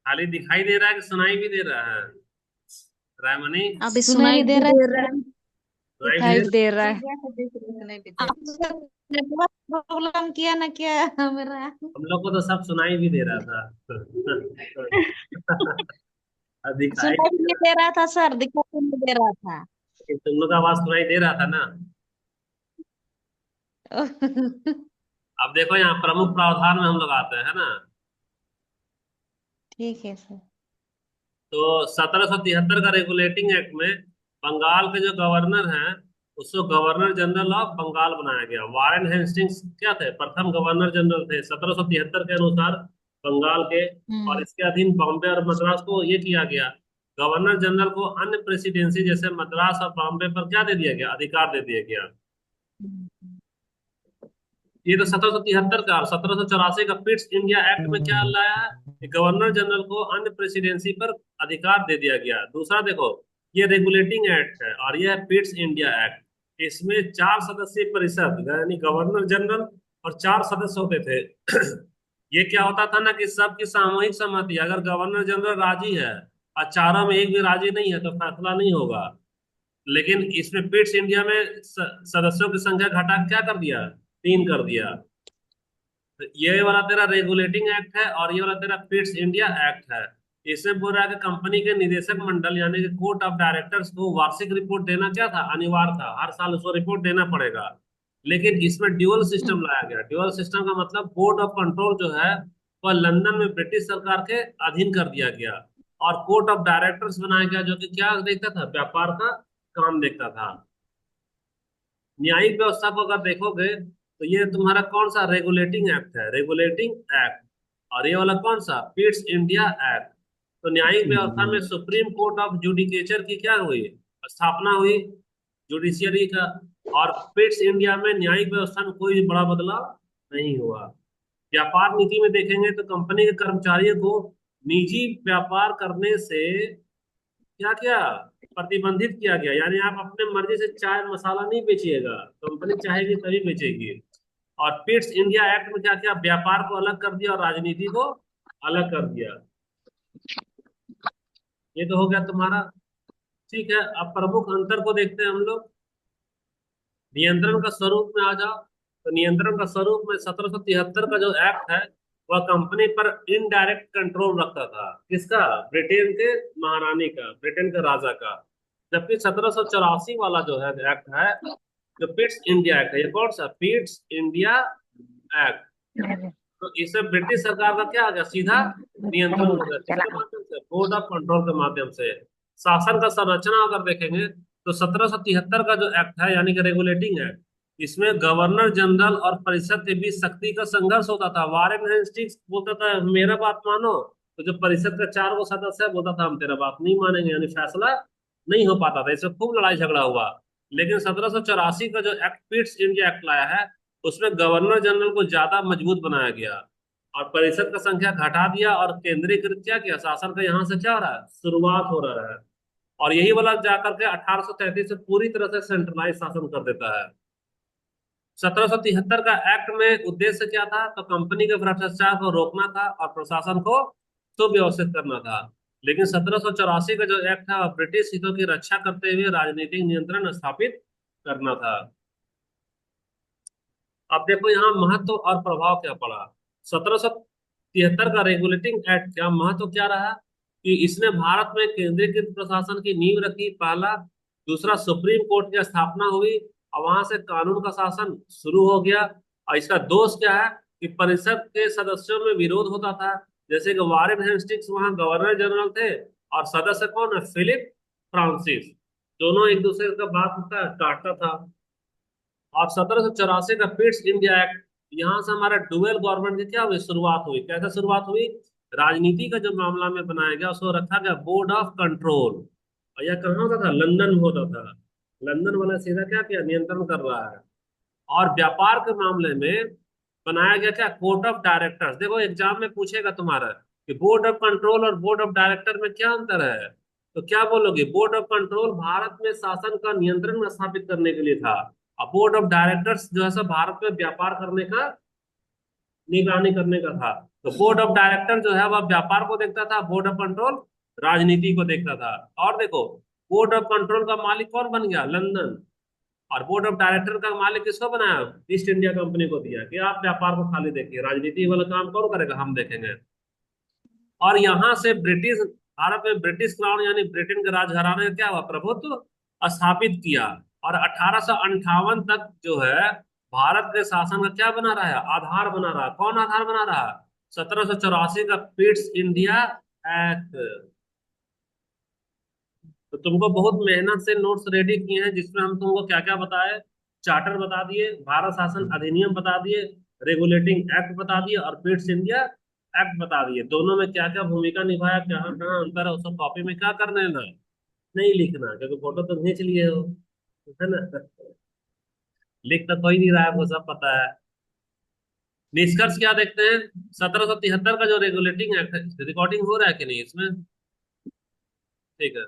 खाली दिखाई दे रहा है कि सुनाई भी दे रहा है? रायमणि, अभी सुनाई सुनाई भी दे रहा दे रहा है। सुनाई भी दिखाई दे दे रहा है। सुनाई भी दे रहा आपसे नेटवर्क प्रॉब्लम किया ना क्या मेरा? हम लोग को तो सब सुनाई भी दे रहा था। अब दिखाई सुनाई भी नहीं दे दे रहा था सर, दिखाई नहीं दे रहा था। रहा, तुम लोग का आवाज सुनाई दे रहा था ना। अब देखो यहाँ प्रमुख प्रावधान में हम लोग आते हैं, है ना। ठीक है सर। तो 1773 का रेगुलेटिंग एक्ट में बंगाल के जो गवर्नर हैं उसको गवर्नर जनरल ऑफ बंगाल बनाया गया। वारेन हेस्टिंग्स क्या थे, प्रथम गवर्नर जनरल थे 1773 के अनुसार बंगाल के। और हम्म। इसके अधीन बॉम्बे और मद्रास को ये किया गया, गवर्नर जनरल को अन्य प्रेसिडेंसी जैसे मद्रास और बॉम्बे पर क्या दे दिया गया, अधिकार दे दिया गया। ये तो 1773 का। 1784 का पिट्स इंडिया एक्ट में क्या लाया है कि गवर्नर जनरल को अन्य प्रेसिडेंसी पर अधिकार दे दिया गया। दूसरा देखो, ये रेगुलेटिंग एक्ट है और यह है पिट्स इंडिया एक्ट। इसमें 4 सदस्यीय परिषद यानी गवर्नर जनरल और 4 सदस्य होते थे। ये क्या होता था ना कि सबकी सामूहिक सहमति, अगर गवर्नर जनरल राजी है और चारों में एक भी राजी नहीं है तो फैसला नहीं होगा। लेकिन इसमें पिट्स इंडिया में सदस्यों की संख्या घटा के क्या कर दिया, 3 कर दिया। तो ये वाला तेरा रेगुलेटिंग एक्ट है और ये वाला तेरा पिट्स इंडिया एक्ट है। इसमें बोल रहा है कि कंपनी के निदेशक मंडल यानी कि कोर्ट ऑफ डायरेक्टर्स को वार्षिक रिपोर्ट देना क्या था, अनिवार्य था, हर साल उसको रिपोर्ट देना पड़ेगा। लेकिन इसमें ड्यूअल सिस्टम लाया गया। ड्यूअल सिस्टम का मतलब बोर्ड ऑफ कंट्रोल जो है वह लंदन में ब्रिटिश सरकार के अधीन कर दिया गया और कोर्ट ऑफ डायरेक्टर्स बनाया गया जो कि क्या देखता था, व्यापार का काम देखता था। न्यायिक व्यवस्था को अगर देखोगे तो ये तुम्हारा कौन सा रेगुलेटिंग एक्ट है, रेगुलेटिंग एक्ट। और ये वाला कौन सा, पिट्स इंडिया एक्ट। तो न्यायिक व्यवस्था में सुप्रीम कोर्ट ऑफ जुडिकेचर की क्या हुई, स्थापना हुई, जुडिशियरी का। और पिट्स इंडिया में न्यायिक व्यवस्था में कोई बड़ा बदलाव नहीं हुआ। व्यापार नीति में देखेंगे तो कंपनी के कर्मचारियों को निजी व्यापार करने से क्या क्या प्रतिबंधित किया गया, यानी आप अपने मर्जी से चाय मसाला नहीं बेचिएगा, कंपनी चाहेगी तभी बेचेगी। और पिट्स इंडिया एक्ट में क्या किया, व्यापार को अलग कर दिया और राजनीति को अलग कर दिया। ये तो हो गया तुम्हारा। ठीक है, अब प्रमुख अंतर को देखते हैं हम लोग। नियंत्रण का स्वरूप में आ जाओ। तो नियंत्रण का स्वरूप में 1773 का जो एक्ट है वह कंपनी पर इनडायरेक्ट कंट्रोल रखता था। किसका, ब्रिटेन के महारानी का, ब्रिटेन के राजा का। जबकि 1784 वाला जो है एक्ट है, जो पिट्स इंडिया एक्ट है, ये कौन सा, पिट्स इंडिया एक्ट। तो इससे ब्रिटिश सरकार का क्या आ गया, सीधा नियंत्रण हो गया। किसके माध्यम से, बोर्ड ऑफ कंट्रोल के माध्यम से। शासन का संरचना अगर देखेंगे तो 1773 का जो एक्ट है यानी कि रेगुलेटिंग एक्ट, इसमें गवर्नर जनरल और परिषद के बीच सख्ती का संघर्ष होता था। वारेन हेस्टिंग्स बोलता था मेरा बात मानो, तो जो परिषद का 4 सदस्य है बोलता था हम तेरा बात नहीं मानेंगे, यानी फैसला नहीं हो पाता था। इसमें खूब लड़ाई झगड़ा हुआ। लेकिन 1784 का जो एक्ट पिट्स इंडिया एक्ट लाया है उसमें गवर्नर जनरल को ज्यादा मजबूत बनाया गया और परिषद का संख्या घटा दिया और केंद्रीकृत क्या किया, शासन का यहाँ से क्या हो रहा है, शुरुआत हो रहा है। और यही वाला जाकर के 1833 से पूरी तरह से सेंट्रलाइज शासन कर देता है। 1773 का एक्ट में उद्देश्य क्या था, तो कंपनी के भ्रष्टाचार को रोकना था और प्रशासन को सुव्यवस्थित करना था। लेकिन 1784 का जो एक्ट था वह ब्रिटिश हितों की रक्षा करते हुए राजनीतिक नियंत्रण स्थापित करना था। अब देखो यहाँ महत्व और प्रभाव क्या पड़ा। 1773 का रेगुलेटिंग एक्ट क्या महत्व क्या रहा कि इसने भारत में केंद्रीकृत प्रशासन की नींव रखी, पहला। दूसरा, सुप्रीम कोर्ट की स्थापना हुई और वहां से कानून का शासन शुरू हो गया। और इसका दोष क्या है कि परिषद के सदस्यों में विरोध होता था। जैसे कि वारेन हेस्टिंग्स वहां गवर्नर जनरल थे और सदस्य कौन है, फिलिप फ्रांसिस। दोनों एक दूसरे का बात काटता था। और 1784 का पिट्स इंडिया एक्ट, यहाँ से हमारा डुअल गवर्नमेंट की क्या हुई, शुरुआत हुई। कैसे शुरुआत हुई, राजनीति का जो मामला में बनाया गया उसको रखा गया बोर्ड ऑफ कंट्रोल। और यह कहाँ होता था, लंदन में होता था। लंदन वाला सीधा क्या किया, नियंत्रण कर रहा है। और व्यापार के मामले में बनाया गया क्या, कोर्ट ऑफ डायरेक्टर्स। देखो एग्जाम में पूछेगा तुम्हारा कि बोर्ड ऑफ कंट्रोल और बोर्ड ऑफ डायरेक्टर में क्या अंतर है, तो क्या बोलोगे, बोर्ड ऑफ कंट्रोल भारत में शासन का नियंत्रण स्थापित करने के लिए था और बोर्ड ऑफ डायरेक्टर्स जो है सब भारत में व्यापार करने का निगरानी करने का था। तो बोर्ड ऑफ डायरेक्टर जो है वह व्यापार को देखता था, बोर्ड ऑफ कंट्रोल राजनीति को देखता था। और देखो, बोर्ड ऑफ कंट्रोल का मालिक कौन बन गया? लंदन। और बोर्ड ऑफ डायरेक्टर का मालिक किसको बनाया? ईस्ट इंडिया कंपनी को दिया कि आप व्यापार को खाली देखिए, राजनीति वाला काम कौन करेगा, हम देखेंगे। और यहाँ से ब्रिटिश भारत में ब्रिटिश क्राउन यानी ब्रिटेन के राजघराने ने क्या हुआ, प्रभुत्व स्थापित किया। और 1858 तक जो है भारत के शासन का क्या बना रहा है, आधार बना रहा है। कौन आधार बना रहा है? 1784 का पिट्स इंडिया एक्ट। तो तुमको बहुत मेहनत से नोट्स रेडी किए हैं, जिसमें हम तुमको क्या क्या बताए, चार्टर बता दिए, भारत शासन अधिनियम बता दिए, रेगुलेटिंग एक्ट बता दिए, और पिट्स इंडिया एक्ट बता दिए। दोनों में क्या क्या भूमिका निभाया, क्या कहाँ अंतर है, उसको कॉपी में क्या करना है ना, नहीं लिखना, क्योंकि फोटो तो खींच लिए हो, है ना। लिख तो कोई नहीं रहा है, वो सब पता है। निष्कर्ष क्या देखते हैं? 1773 का जो रेगुलेटिंग एक्ट है, रिकॉर्डिंग हो रहा है कि नहीं इसमें? ठीक है।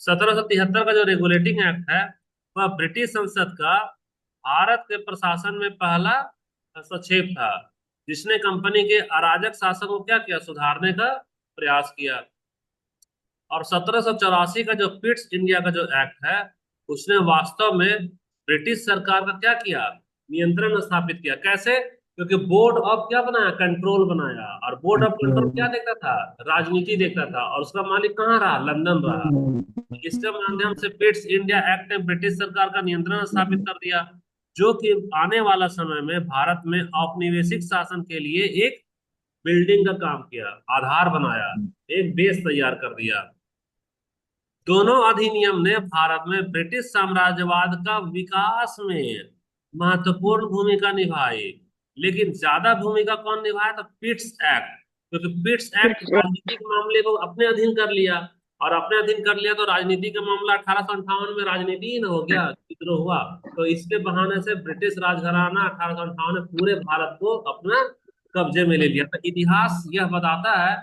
1773 का जो रेगुलेटिंग एक्ट है, वह ब्रिटिश संसद का भारत के प्रशासन में पहला हस्तक्षेप था, जिसने कंपनी के अराजक शासन को क्या किया, सुधारने का प्रयास किया। और 1784 का जो पिट्स इंडिया का जो एक्ट है, उसने वास्तव में ब्रिटिश सरकार का क्या किया, नियंत्रण स्थापित किया। कैसे? क्योंकि बोर्ड ऑफ क्या बनाया, कंट्रोल बनाया। और बोर्ड ऑफ कंट्रोल क्या देखता था, राजनीति देखता था। और उसका मालिक कहाँ रहा, लंदन रहा। इसके माध्यम से पिट्स इंडिया एक्ट ने ब्रिटिश सरकार का नियंत्रण स्थापित कर दिया, जो कि आने वाला समय में भारत में औपनिवेशिक शासन के लिए एक बिल्डिंग का काम किया, आधार बनाया, एक बेस तैयार कर दिया। दोनों अधिनियम ने भारत में ब्रिटिश साम्राज्यवाद का विकास में महत्वपूर्ण भूमिका निभाई। लेकिन ज्यादा भूमिका कौन निभाया था? पिट्स एक्ट। क्योंकि पिट्स एक्ट राजनीतिक मामले को अपने अधीन कर लिया। और अपने अधीन कर लिया तो राजनीति का मामला 1858 में राजनीति ही ना हो गया, विद्रोह हुआ। तो इसके बहाने से ब्रिटिश राजघराना 1858 में पूरे भारत को अपना कब्जे में ले लिया। तो इतिहास यह बताता है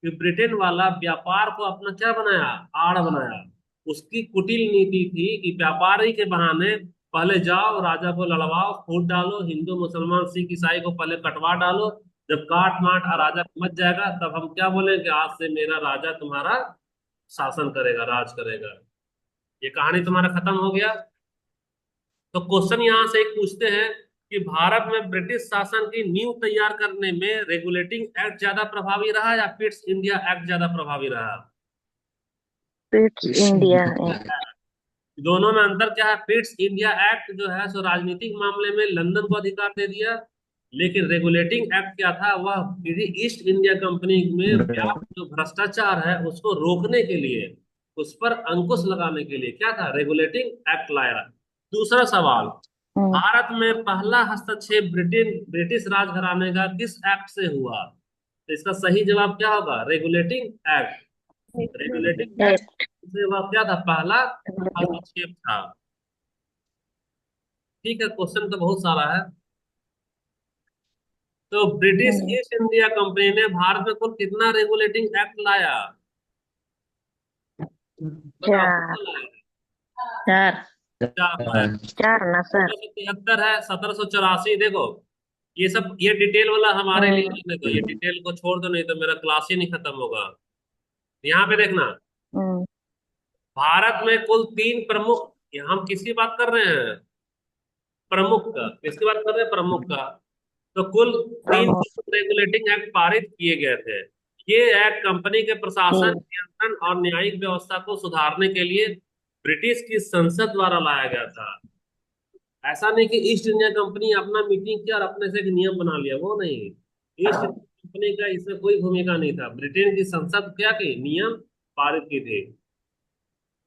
कि ब्रिटेन वाला व्यापार को अपना क्या बनाया, आड़ बनाया। उसकी कुटिल नीति थी कि व्यापारी के बहाने पहले जाओ राजा को लड़वाओ, फूट डालो, हिंदू मुसलमान सिख ईसाई को पहले कटवा डालो। जब काट माट राजा मच जाएगा, तब हम क्या बोलेंगे, आज से मेरा राजा तुम्हारा शासन करेगा, राज करेगा। ये कहानी तुम्हारा खत्म हो गया। तो क्वेश्चन यहाँ से एक पूछते हैं कि भारत में ब्रिटिश शासन की नींव तैयार करने में रेगुलेटिंग एक्ट ज्यादा प्रभावी रहा या पिट्स इंडिया एक्ट ज्यादा प्रभावी रहा? पिट्स इंडिया दोनों में अंतर क्या है? पिट्स इंडिया एक्ट जो है सो राजनीतिक मामले में लंदन को अधिकार दे दिया। लेकिन रेगुलेटिंग एक्ट क्या था, वह ईस्ट इंडिया कंपनी में व्याप्त जो भ्रष्टाचार है उसको रोकने के लिए, उस पर अंकुश लगाने के लिए क्या था, रेगुलेटिंग एक्ट लाया। दूसरा सवाल, भारत में पहला हस्तक्षेप ब्रिटिश राजघराने का किस एक्ट से हुआ? तो इसका सही जवाब क्या होगा, रेगुलेटिंग एक्ट। रेगुलेटिंग एक्ट से वह क्या था, पहला हस्तक्षेप था। ठीक है, क्वेश्चन तो बहुत सारा है। तो ब्रिटिश ईस्ट इंडिया कंपनी ने भारत में कुल कितना रेगुलेटिंग एक्ट लाया? बताओ चार कितना लाया? चार चार लाया। चार ना सर। 1773 है, 1784 देखो। ये सब ये डिटेल वाला हमारे लिए रहने दो, ये डिटेल को छोड़ दो, नहीं तो मेरा क्लास ही नहीं खत्म होगा। यहाँ पे देखना, भारत में कुल तीन प्रमुख, हम किसकी बात कर रहे हैं, प्रमुख का। किसकी बात कर रहे हैं, प्रमुख का। तो कुल तीन रेगुलेटिंग एक्ट पारित किए गए थे। ये एक्ट कंपनी के प्रशासन, नियंत्रण और न्यायिक व्यवस्था को सुधारने के लिए ब्रिटिश की संसद द्वारा लाया गया था। ऐसा नहीं कि ईस्ट इंडिया कंपनी अपना मीटिंग किया और अपने से एक नियम बना लिया, वो नहीं। ईस्ट इंडिया कंपनी का इसमें कोई भूमिका नहीं था, ब्रिटेन की संसद क्या की, नियम पारित की थी।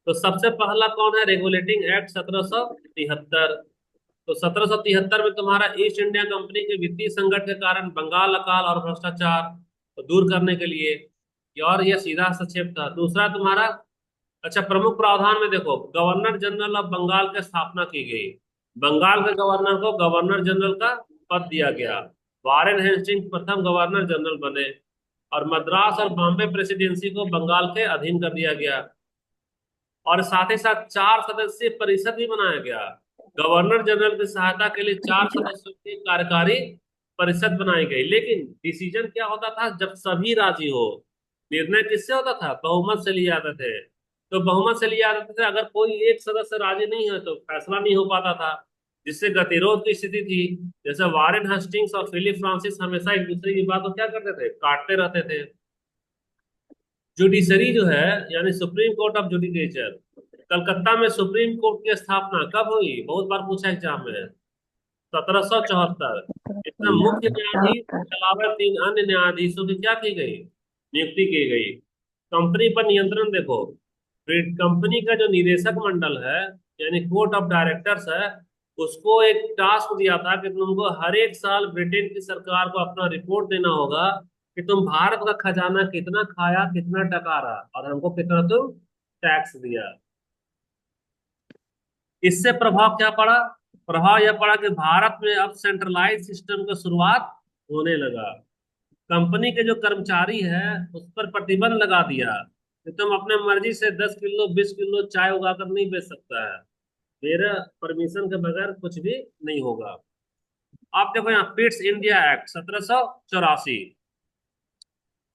तो सबसे पहला कौन है, रेगुलेटिंग एक्ट 1773। तो 1773 में तुम्हारा ईस्ट इंडिया कंपनी के वित्तीय संकट के कारण बंगाल अकाल और भ्रष्टाचार को दूर करने के लिए, और यह सीधा हस्तक्षेप था। दूसरा तुम्हारा, अच्छा, प्रमुख प्रावधान में देखो, गवर्नर जनरल ऑफ बंगाल की स्थापना की गई। बंगाल के गवर्नर को गवर्नर जनरल का पद दिया गया। वारेन हेस्टिंग्स प्रथम गवर्नर जनरल बने। और मद्रास और बॉम्बे प्रेसिडेंसी को बंगाल के अधीन कर दिया गया। और साथ ही साथ 4 सदस्यीय परिषद भी बनाया गया। गवर्नर जनरल की सहायता के लिए 4 सदस्यों की कार्यकारी परिषद बनाई गई, लेकिन डिसीजन क्या होता था जब सभी राजी हो। निर्णय किससे होता था? बहुमत से लिए जाते थे। तो बहुमत से लिए जाते थे, अगर कोई एक सदस्य राजी नहीं है तो फैसला नहीं हो पाता था, जिससे गतिरोध की स्थिति थी। जैसे वारेन हस्टिंग्स और फिलिप फ्रांसिस हमेशा एक दूसरे की बात को क्या करते थे, काटते रहते थे। जुडिशरी जो है, यानी supreme court of judicature, Calcutta में सुप्रीम कोर्ट की स्थापना कब हुई? बहुत बार पूछा एग्जाम में। 1774। इसमें मुख्य न्यायाधीश के अलावा 3 अन्य न्यायाधीशों की क्या की गई, नियुक्ति की गई। कंपनी पर नियंत्रण देखो। कंपनी का जो निदेशक मंडल है, यानी कोर्ट ऑफ डायरेक्टर्स है, उसको एक टास्क दिया था कि तुमको हर एक साल ब्रिटेन की सरकार को अपना रिपोर्ट देना होगा कि तुम भारत का खजाना कितना खाया, कितना टकारा, और हमको कितना तुम टैक्स दिया। इससे प्रभाव क्या पड़ा? प्रभाव यह पड़ा कि भारत में अब सेंट्रलाइज सिस्टम का शुरुआत होने लगा। कंपनी के जो कर्मचारी हैं उस पर प्रतिबंध लगा दिया कि तुम अपने मर्जी से 10 किलो 20 किलो चाय उगाकर नहीं बेच सकता है, मेरा परमिशन के बगैर कुछ भी नहीं होगा। आप देखो यहाँ पिट्स इंडिया एक्ट 1784।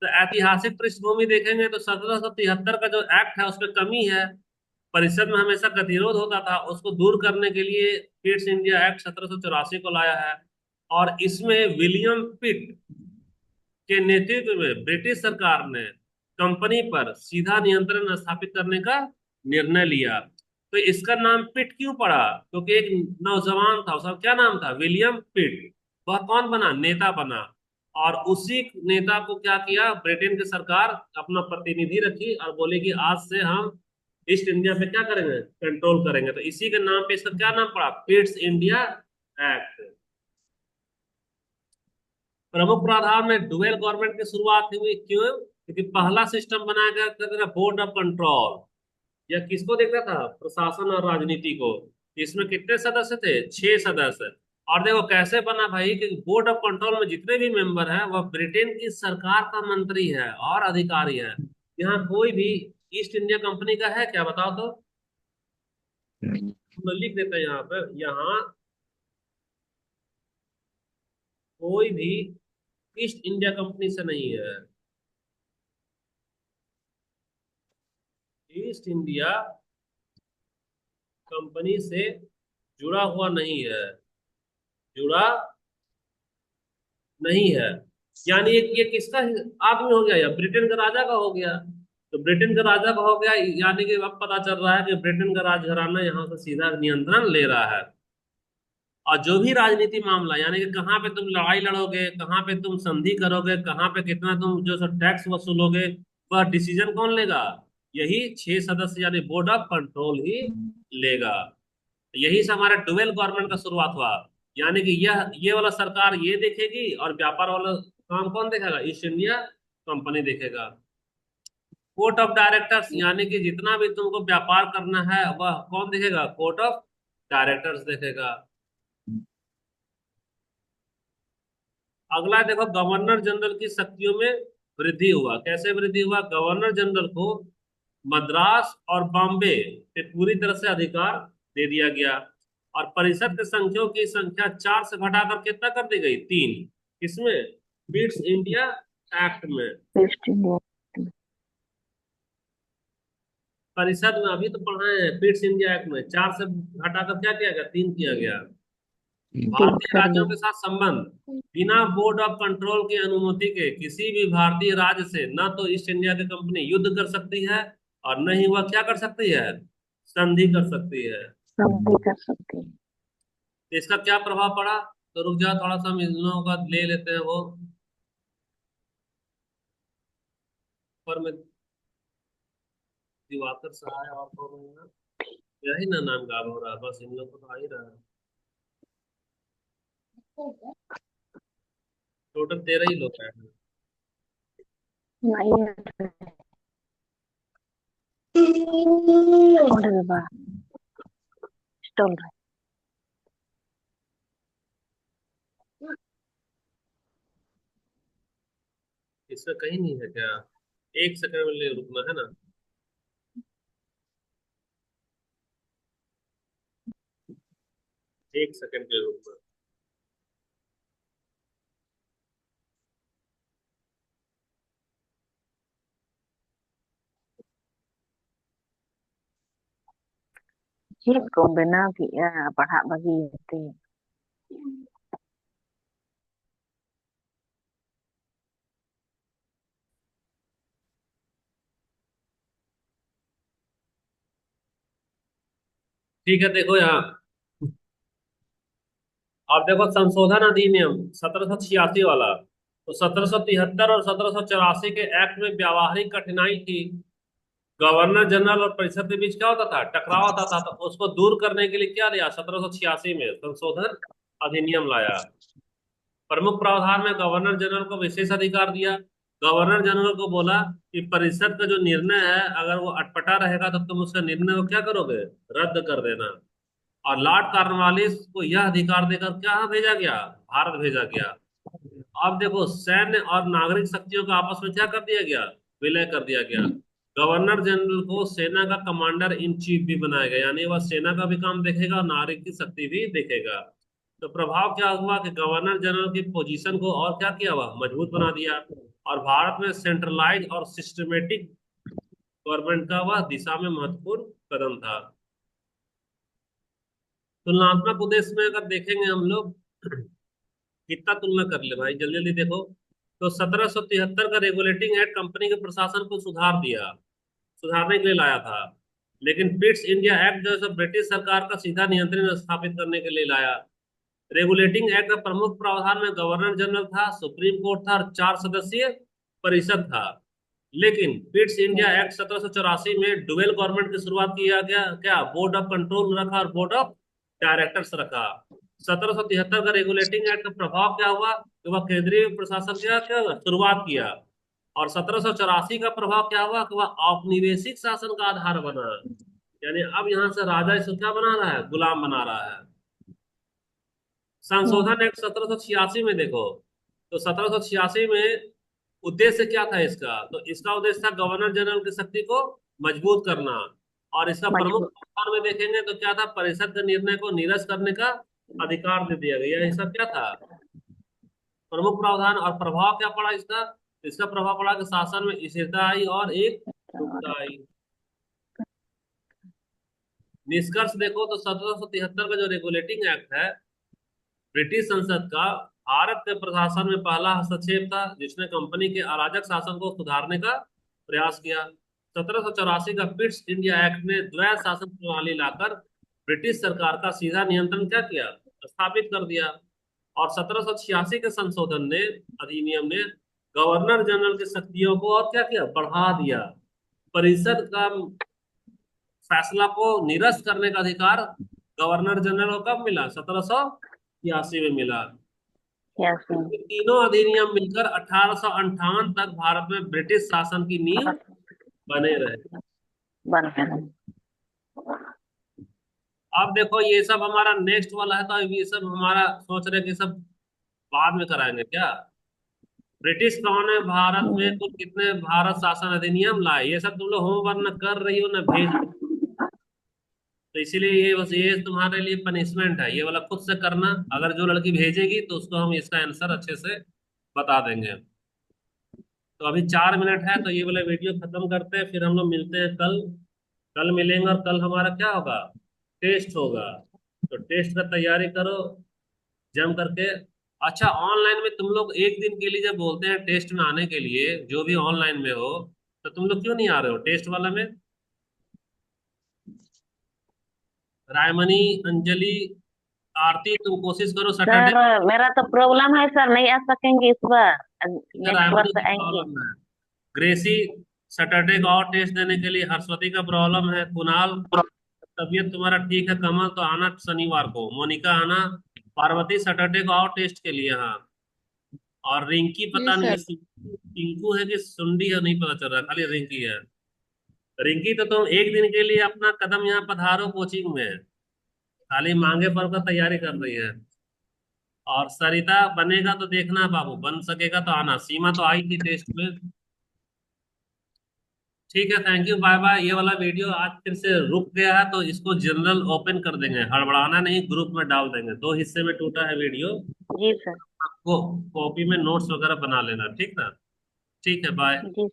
तो ऐतिहासिक पृष्ठभूमि देखेंगे तो 1773 का जो एक्ट है उसमें कमी है। परिषद में हमेशा गतिरोध होता था, उसको दूर करने के लिए पिट्स इंडिया एक्ट 1784 को लाया है। और इसमें विलियम पिट के नेतृत्व में ब्रिटिश सरकार ने कंपनी पर सीधा नियंत्रण स्थापित करने का निर्णय लिया। तो इसका नाम पिट क्यों पड़ा? क्योंकि एक नौजवान था, उसका क्या नाम था, विलियम पिट। वह कौन बना, नेता बना। और उसी नेता को क्या किया, ब्रिटेन की सरकार अपना प्रतिनिधि रखी और बोले कि आज से हम ईस्ट इंडिया पे क्या करेंगे, कंट्रोल करेंगे। तो इसी के नाम पे इसका क्या नाम पड़ा, पिट्स इंडिया एक्ट। प्रमुख प्रावधान में डुअल गवर्नमेंट की शुरुआत हुई, क्यों? क्योंकि पहला सिस्टम बनाया गया था बोर्ड ऑफ कंट्रोल। यह किसको देखता था, प्रशासन और राजनीति को। इसमें कितने सदस्य थे, 6 सदस्य। और देखो कैसे बना भाई, कि बोर्ड ऑफ कंट्रोल में जितने भी मेंबर हैं वह ब्रिटेन की सरकार का मंत्री है और अधिकारी है। यहाँ कोई भी ईस्ट इंडिया कंपनी का है क्या, बताओ तो। हम लोग लिख देते हैं यहाँ पे, यहाँ कोई भी ईस्ट इंडिया कंपनी से नहीं है। ईस्ट इंडिया कंपनी से जुड़ा हुआ नहीं है, जुड़ा नहीं है। यानी ये किसका आदमी हो गया, या ब्रिटेन का राजा का हो गया। तो ब्रिटेन का राजा का हो गया, यानी कि अब पता चल रहा है कि ब्रिटेन का राजघराना यहाँ से सीधा नियंत्रण ले रहा है। और जो भी राजनीति मामला, यानी कि कहाँ पे तुम लड़ाई लड़ोगे, कहाँ पे तुम संधि करोगे, कहाँ पे कितना तुम जो सो टैक्स वसूलोगे, वह डिसीजन कौन लेगा? यही 6 सदस्य यानी बोर्ड ऑफ कंट्रोल ही लेगा। यही से हमारा डुअल गवर्नमेंट का शुरुआत हुआ। यानी कि यह ये वाला सरकार ये देखेगी और व्यापार वाला काम कौन देखेगा, ईस्ट इंडिया कंपनी देखेगा। कोर्ट ऑफ डायरेक्टर्स, यानी कि जितना भी तुमको व्यापार करना है वह कौन देखेगा, कोर्ट ऑफ डायरेक्टर्स देखेगा। अगला देखो, गवर्नर जनरल की शक्तियों में वृद्धि हुआ। कैसे वृद्धि हुआ? गवर्नर जनरल को मद्रास और बॉम्बे पे पूरी तरह से अधिकार दे दिया गया। और परिषद के संख्यों की संख्या 4 से घटाकर कितना कर दी गई, 3। किसमें? पिट्स इंडिया एक्ट में। Waste India. परिषद में अभी तो पढ़ाए हैं, पिट्स इंडिया एक्ट में 4 से घटाकर क्या किया गया, 3 किया गया। तीन भारतीय कर राज्यों दी। के साथ संबंध। बिना बोर्ड ऑफ कंट्रोल की अनुमति के किसी भी भारतीय राज्य से न तो ईस्ट इंडिया की कंपनी युद्ध कर सकती है, और न ही वह क्या कर सकती है, संधि कर सकती है। सब भी कर सकते हैं। तो इसका क्या प्रभाव पड़ा? तो रुक जाओ, थोड़ा सा हम इन लोगों का ले लेते हैं वो। पर में दिवाकर सहाय और कौन होगा? यही ना नाम गायब हो रहा है, बस इन लोग को तो आ ही रहा है। टोटल 13 ही लोग हैं। नहीं है बा स्टोन रहा। इसमें कहीं नहीं है क्या? एक सेकंड में ले रुकना है ना। एक सेकंड के लिए रुकना। Chip kung benar pahak bagi itu. ठीक है, देखो यहाँ। और देखो संशोधन अधिनियम 1786 वाला। तो 1773 और 1784 के एक्ट में व्यावहारिक कठिनाई थी। गवर्नर जनरल और परिषद के बीच क्या होता था, टकराव होता था। तो उसको दूर करने के लिए क्या लिया, 1786 में संशोधन अधिनियम लाया। प्रमुख प्रावधान में गवर्नर जनरल को विशेष अधिकार दिया। गवर्नर जनरल को बोला कि परिषद का जो निर्णय है, अगर वो अटपटा रहेगा तो तुम उसका निर्णय को क्या करोगे, रद्द कर देना। और लॉर्ड कॉर्नवालिस को यह अधिकार देकर क्या भेजा गया, भारत भेजा गया। अब देखो, सैन्य और नागरिक शक्तियों का आपस में क्या कर दिया गया, विलय कर दिया गया। गवर्नर जनरल को सेना का कमांडर इन चीफ भी बनाया गया, यानी वह सेना का भी काम देखेगा और नागरिक की शक्ति भी देखेगा। तो प्रभाव क्या हुआ कि गवर्नर जनरल की पोजीशन को और क्या किया, हुआ मजबूत बना दिया। और भारत में सेंट्रलाइज और सिस्टमेटिक गवर्नमेंट का वह दिशा में महत्वपूर्ण कदम था। तुलनात्मक उद्देश्य में अगर देखेंगे हम लोग, कितना तुलना कर ले भाई, जल्दी जल्दी देखो। तो 1773 का रेगुलेटिंग एक्ट कंपनी के प्रशासन को सुधारने के लिए लाया था। लेकिन पिट्स इंडिया एक्ट जो है सो ब्रिटिश सरकार का सीधा नियंत्रण स्थापित करने के लिए लाया। रेगुलेटिंग एक्ट का प्रमुख प्रावधान में गवर्नर जनरल था, सुप्रीम कोर्ट था और 4 सदस्यीय परिषद था। लेकिन पिट्स इंडिया एक्ट 1784 में डुवेल गवर्नमेंट की शुरुआत किया गया, क्या बोर्ड ऑफ कंट्रोल रखा और बोर्ड ऑफ डायरेक्टर्स रखा। 1773 का रेगुलेटिंग एक्ट का प्रभाव क्या हुआ कि वह केंद्रीय प्रशासन क्या क्या हुआ? शुरुआत किया। और 1784 का प्रभाव क्या हुआ कि वह औपनिवेशिक शासन का आधार बना। यानी अब यहां से राजा इसको क्या बना रहा है, गुलाम बना रहा है। संशोधन एक्ट 1786 में देखो, तो 1786 में उद्देश्य क्या था इसका, तो इसका उद्देश्य था गवर्नर जनरल की शक्ति को मजबूत करना। और इसका प्रमुख मजबूत। प्रावधान में देखेंगे तो क्या था, परिषद के निर्णय को निरस्त करने का अधिकार दे दिया गया। ये सब क्या था, प्रमुख प्रावधान। और प्रभाव क्या पड़ा इसका, इसका प्रभाव पड़ा कि शासन में स्थिरता आई और एक रुकता आई। निष्कर्ष देखो तो 1773 का जो रेगुलेटिंग एक्ट है, ब्रिटिश संसद का भारत के प्रशासन में पहला हस्तक्षेप था, जिसने कंपनी के अराजक शासन को सुधारने का प्रयास किया। 1784 का पिट्स इंडिया एक्ट ने द्वैध शासन प्रणाली लाकर ब्रिटिश सरकार का सीधा नियंत्रण क्या किया, स्थापित कर दिया। और 1786 के संशोधन ने अधिनियम ने गवर्नर जनरल की शक्तियों को और क्या किया, बढ़ा दिया। परिषद का फैसला को निरस्त करने का अधिकार गवर्नर जनरल को कब मिला, 1786 में मिला। यस। ये तीनों अधिनियम मिलकर 1858 तक भारत में ब्रिटिश शासन की नींव बने रहे। बन गए। अब देखो, ये सब हमारा नेक्स्ट वाला है, तो अब ये सब हमारा सोच रहे कि सब बाद में कराएंगे क्या। ब्रिटिश कौन है, भारत में कुल कितने भारत शासन अधिनियम लाए, ये सब तुम लोग होमवर्क न कर रही हो न भेज रही हो। तो इसीलिए ये बस ये तुम्हारे लिए पनिशमेंट है, ये वाला खुद से करना। अगर जो लड़की भेजेगी तो उसको हम इसका आंसर अच्छे से बता देंगे। तो अभी 4 मिनट है, तो ये वाला वीडियो खत्म करते हैं, फिर हम लोग मिलते हैं कल। कल मिलेंगे और कल हमारा क्या होगा, टेस्ट होगा। तो टेस्ट का तैयारी करो जम करके। अच्छा, ऑनलाइन में तुम लोग एक दिन के लिए जब बोलते हैं टेस्ट में आने के लिए, जो भी ऑनलाइन में हो, तो तुम लोग क्यों नहीं आ रहे हो टेस्ट वाला में। रायमनी, अंजलि, आरती, तुम कोशिश करो सैटरडे। सर मेरा तो प्रॉब्लम है सर, नहीं आ सकेंगे इस बार। नेक्स्ट बार रायमनी से की आएंगे। प्रॉब्लम है, ग्रेसी सैटरडे को और टेस्ट देने के लिए, हर्षवती का प्रॉब्लम है, कुणाल तबीयत तुम्हारा ठीक है, कमल तो आना शनिवार को, मोनिका आना, पार्वती सैटरडे को और टेस्ट के लिए। हाँ। और रिंकी जी पता नहीं है, सर। टिंकू है कि सुंडी है, नहीं पता चल रहा, खाली रिंकी है। रिंकी तो तुम एक दिन के लिए अपना कदम यहाँ पधारो कोचिंग में, खाली मांगे पर का तैयारी कर रही है। और सरिता बनेगा तो देखना बाबू, बन सकेगा तो आना। सीमा तो आई थी टेस्ट में। ठीक है, थैंक यू, बाय बाय। ये वाला वीडियो आज फिर से रुक गया है, तो इसको जनरल ओपन कर देंगे, हड़बड़ाना नहीं, ग्रुप में डाल देंगे। 2 हिस्से में टूटा है वीडियो। जी सर। आपको कॉपी में नोट्स वगैरह बना लेना, ठीक ना। ठीक है, बाय। जी।